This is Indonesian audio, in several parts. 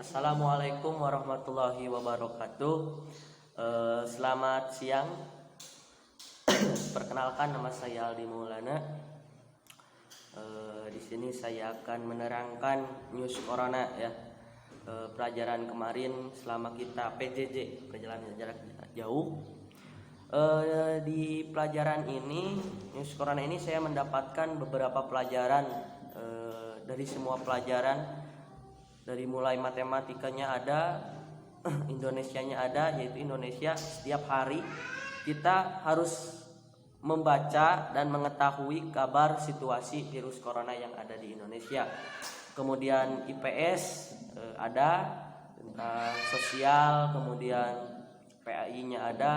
Assalamualaikum warahmatullahi wabarakatuh. Selamat siang. Perkenalkan, nama saya Aldi Maulana. Di sini saya akan menerangkan news corona ya. Pelajaran kemarin selama kita PJJ, perjalanan jarak jauh. Di pelajaran ini, news corona ini saya mendapatkan beberapa pelajaran dari semua pelajaran. Dari mulai matematikanya ada, Indonesianya ada, yaitu Indonesia setiap hari kita harus membaca dan mengetahui kabar situasi virus corona yang ada di Indonesia. Kemudian IPS ada, tentang sosial, kemudian PAI-nya ada,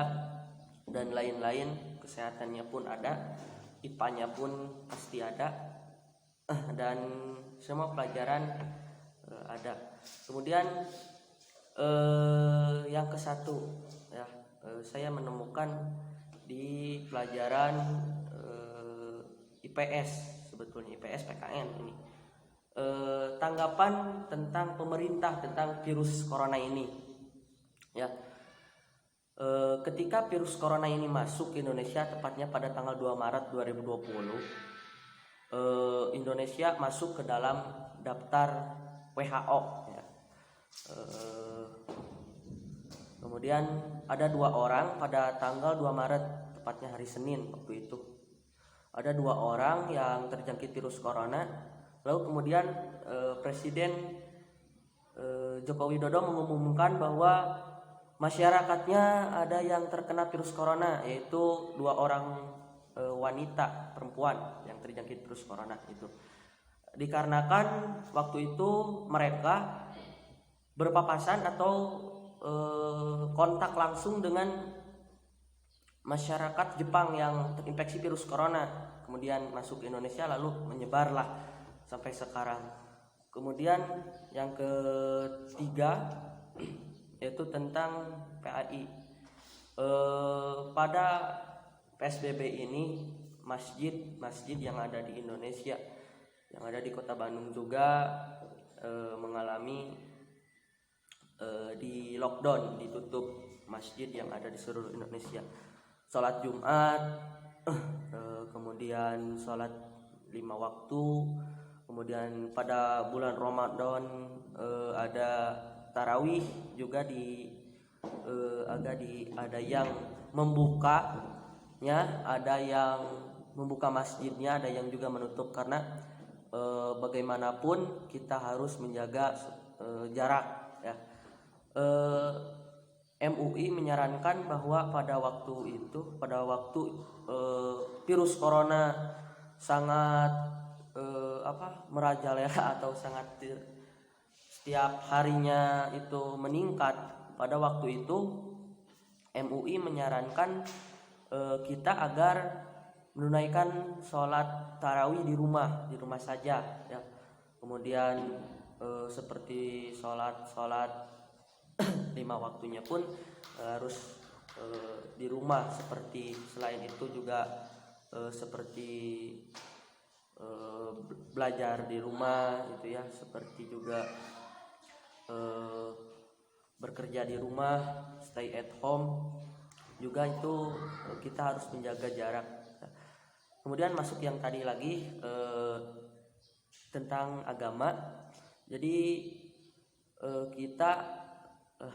dan lain-lain, kesehatannya pun ada, IPA-nya pun pasti ada, dan semua pelajaran ada. Kemudian yang ke satu ya, saya menemukan di pelajaran IPS, sebetulnya IPS PKN ini tanggapan tentang pemerintah tentang virus corona ini ya. Ketika virus corona ini masuk ke Indonesia, tepatnya pada tanggal 2 Maret 2020, Indonesia masuk ke dalam daftar WHO ya. Kemudian ada 2 orang pada tanggal 2 Maret, tepatnya hari Senin waktu itu. Ada 2 orang yang terjangkit virus corona. Lalu kemudian Presiden Joko Widodo mengumumkan bahwa masyarakatnya ada yang terkena virus corona, yaitu 2 orang wanita perempuan yang terjangkit virus corona itu. Dikarenakan waktu itu mereka berpapasan atau kontak langsung dengan masyarakat Jepang yang terinfeksi virus corona, kemudian masuk ke Indonesia lalu menyebarlah sampai sekarang. Kemudian yang ketiga yaitu tentang PAI. Pada PSBB ini masjid yang ada di Indonesia, yang ada di Kota Bandung juga mengalami di lockdown, ditutup masjid yang ada di seluruh Indonesia. Sholat Jumat, kemudian sholat 5 waktu, kemudian pada bulan Ramadan ada tarawih juga ada yang membukanya, ada yang membuka masjidnya, ada yang juga menutup, karena bagaimanapun kita harus menjaga jarak ya. MUI menyarankan bahwa pada waktu virus corona sangat merajalela atau sangat setiap harinya itu meningkat, pada waktu itu MUI menyarankan kita agar menunaikan sholat tarawih di rumah saja ya. Kemudian seperti sholat 5 waktunya pun harus di rumah. Seperti selain itu juga seperti belajar di rumah gitu ya, seperti juga bekerja di rumah, stay at home juga, itu kita harus menjaga jarak. Kemudian masuk yang tadi lagi tentang agama. Jadi kita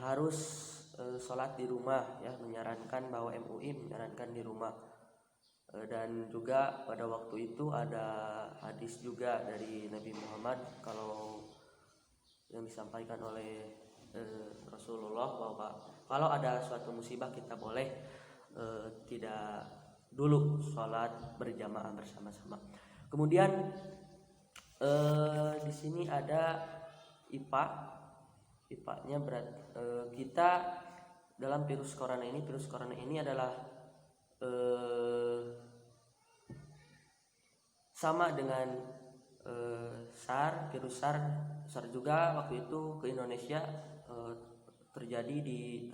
harus sholat di rumah ya, menyarankan bahwa MUI menyarankan di rumah. Dan juga pada waktu itu ada hadis juga dari Nabi Muhammad kalau yang disampaikan oleh Rasulullah bahwa kalau ada suatu musibah kita boleh tidak dulu sholat berjamaah bersama-sama. Kemudian di sini ada IPA-nya kita dalam virus corona ini adalah sama dengan virus SARS juga waktu itu ke Indonesia terjadi di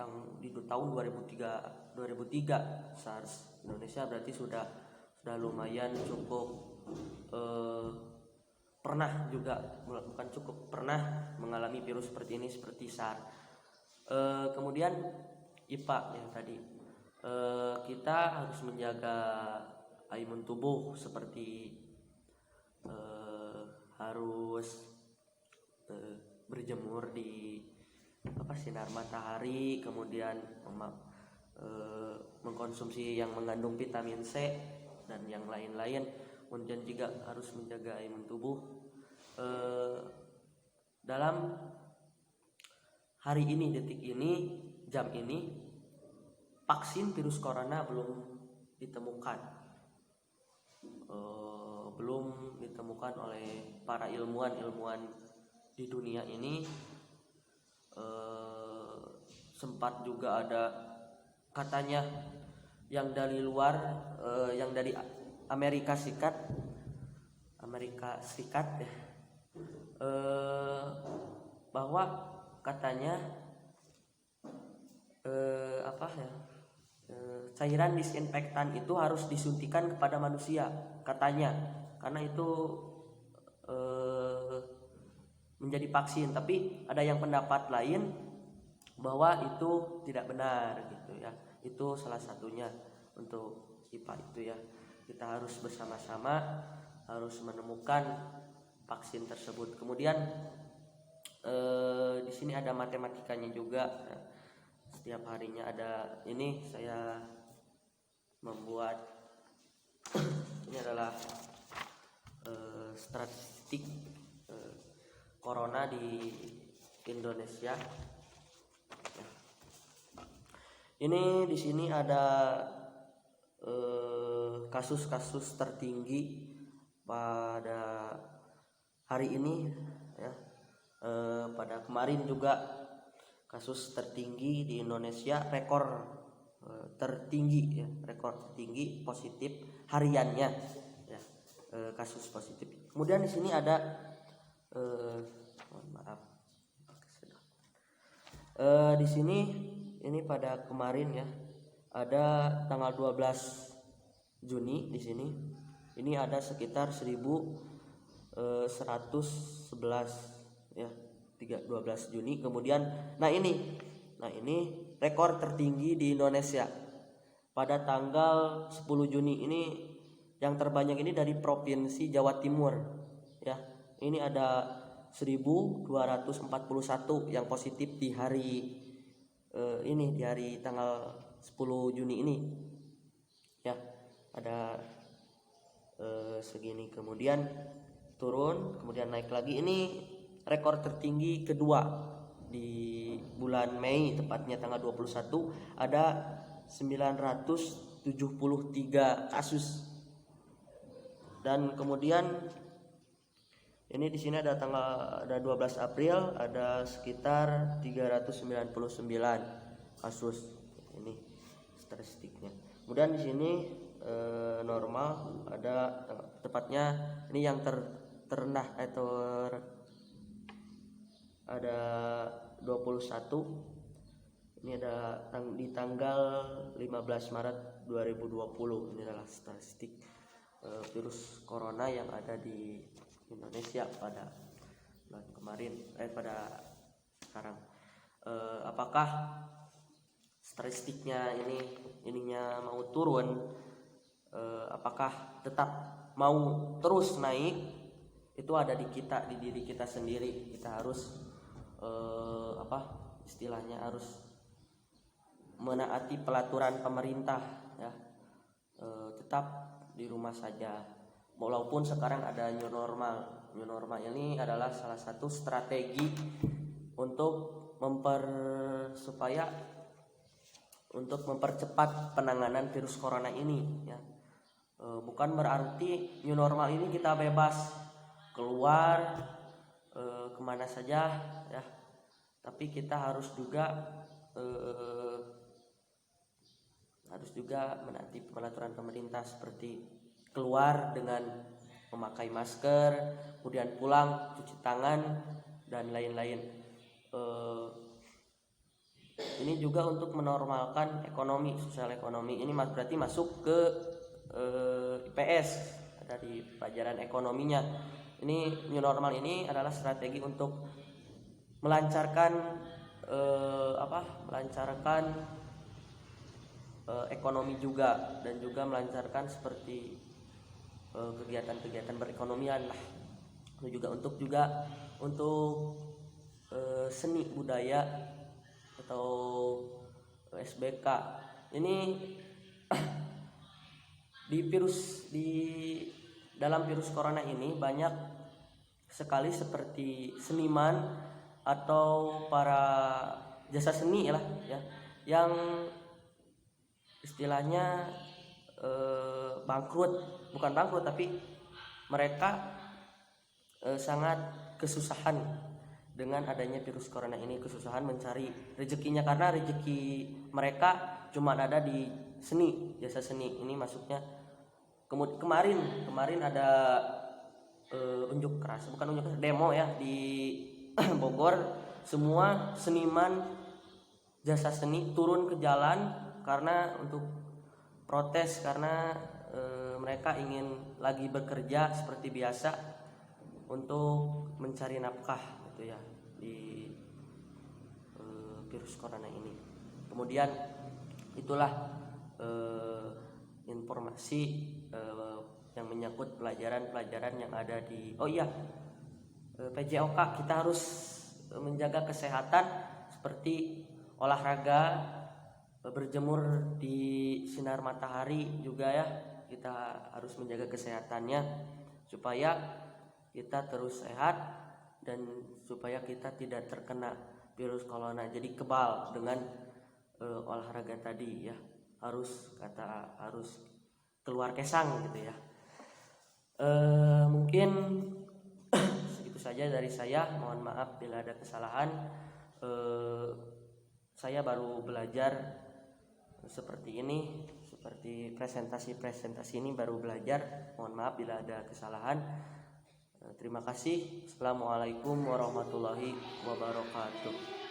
tahun 2003 SARS. Indonesia berarti sudah lumayan cukup pernah juga, bukan cukup, pernah mengalami virus seperti ini, seperti SARS. Kemudian IPA yang tadi, kita harus menjaga imun tubuh seperti harus berjemur di sinar matahari, kemudian mengkonsumsi yang mengandung vitamin C dan yang lain-lain. Kemudian juga harus menjaga imun tubuh. Dalam hari ini, detik ini, jam ini, vaksin virus corona belum ditemukan. Belum ditemukan oleh para ilmuwan di dunia ini. Sempat juga ada katanya yang dari luar, yang dari Amerika Serikat ya, bahwa katanya cairan disinfektan itu harus disuntikan kepada manusia katanya, karena itu menjadi vaksin. Tapi ada yang pendapat lain bahwa itu tidak benar gitu ya. Itu salah satunya untuk IPA itu ya. Kita harus bersama-sama harus menemukan vaksin tersebut. Kemudian di sini ada matematikanya juga. Setiap harinya ada. Ini saya membuat ini adalah statistik corona di Indonesia. Ini di sini ada kasus-kasus tertinggi pada hari ini ya. Pada kemarin juga kasus tertinggi di Indonesia, rekor tertinggi ya, rekor tertinggi positif hariannya ya, kasus positif. Kemudian di sini ada di sini ini pada kemarin ya, ada tanggal 12 Juni di sini. Ini ada sekitar 1111 ya, 12 Juni. Kemudian nah ini rekor tertinggi di Indonesia pada tanggal 10 Juni ini. Yang terbanyak ini dari provinsi Jawa Timur ya. Ini ada 1241 yang positif di hari ini, di hari tanggal 10 Juni ini ya. Ada segini, kemudian turun, kemudian naik lagi. Ini rekor tertinggi kedua di bulan Mei, tepatnya tanggal 21, ada 973 kasus. Dan kemudian ini di sini ada 12 April ada sekitar 399 kasus. Ini statistiknya. Kemudian di sini normal ada, tepatnya ini yang terendah atau ada 21. Ini ada di tanggal 15 Maret 2020. Ini adalah statistik virus corona yang ada di Indonesia pada bulan kemarin, pada sekarang. Apakah statistiknya ininya mau turun? Apakah tetap mau terus naik? Itu ada di kita, di diri kita sendiri. Kita harus istilahnya harus menaati pelaturan pemerintah ya. Tetap di rumah saja, walaupun sekarang ada new normal. New normal ini adalah salah satu strategi untuk mempercepat penanganan virus corona ini ya. Bukan berarti new normal ini kita bebas keluar kemana saja ya, tapi kita harus juga menaati peraturan pemerintah, seperti keluar dengan memakai masker, kemudian pulang cuci tangan dan lain-lain. Ini juga untuk menormalkan ekonomi, sosial ekonomi. Ini berarti masuk ke IPS, ada di pelajaran ekonominya. Ini new normal ini adalah strategi untuk melancarkan ekonomi juga, dan juga melancarkan seperti kegiatan-kegiatan perekonomian lah. Untuk seni budaya atau SBK ini di dalam virus corona ini banyak sekali seperti seniman atau para jasa seni lah ya, yang istilahnya bukan bangkrut tapi mereka sangat kesusahan dengan adanya virus corona ini, kesusahan mencari rezekinya karena rezeki mereka cuma ada di seni, jasa seni ini masuknya. Kemarin ada unjuk rasa, demo ya di Bogor. Semua seniman jasa seni turun ke jalan karena untuk protes, karena mereka ingin lagi bekerja seperti biasa untuk mencari nafkah gitu ya di virus corona ini. Kemudian itulah informasi yang menyangkut pelajaran yang ada di PJOK. Kita harus menjaga kesehatan seperti olahraga, berjemur di sinar matahari juga ya. Kita harus menjaga kesehatannya supaya kita terus sehat dan supaya kita tidak terkena virus corona. Jadi kebal dengan olahraga tadi ya. Harus keluar kesang gitu ya. Mungkin segitu saja dari saya. Mohon maaf bila ada kesalahan. Saya baru belajar seperti ini, seperti presentasi ini baru belajar. Mohon maaf bila ada kesalahan. Terima kasih. Assalamualaikum warahmatullahi wabarakatuh.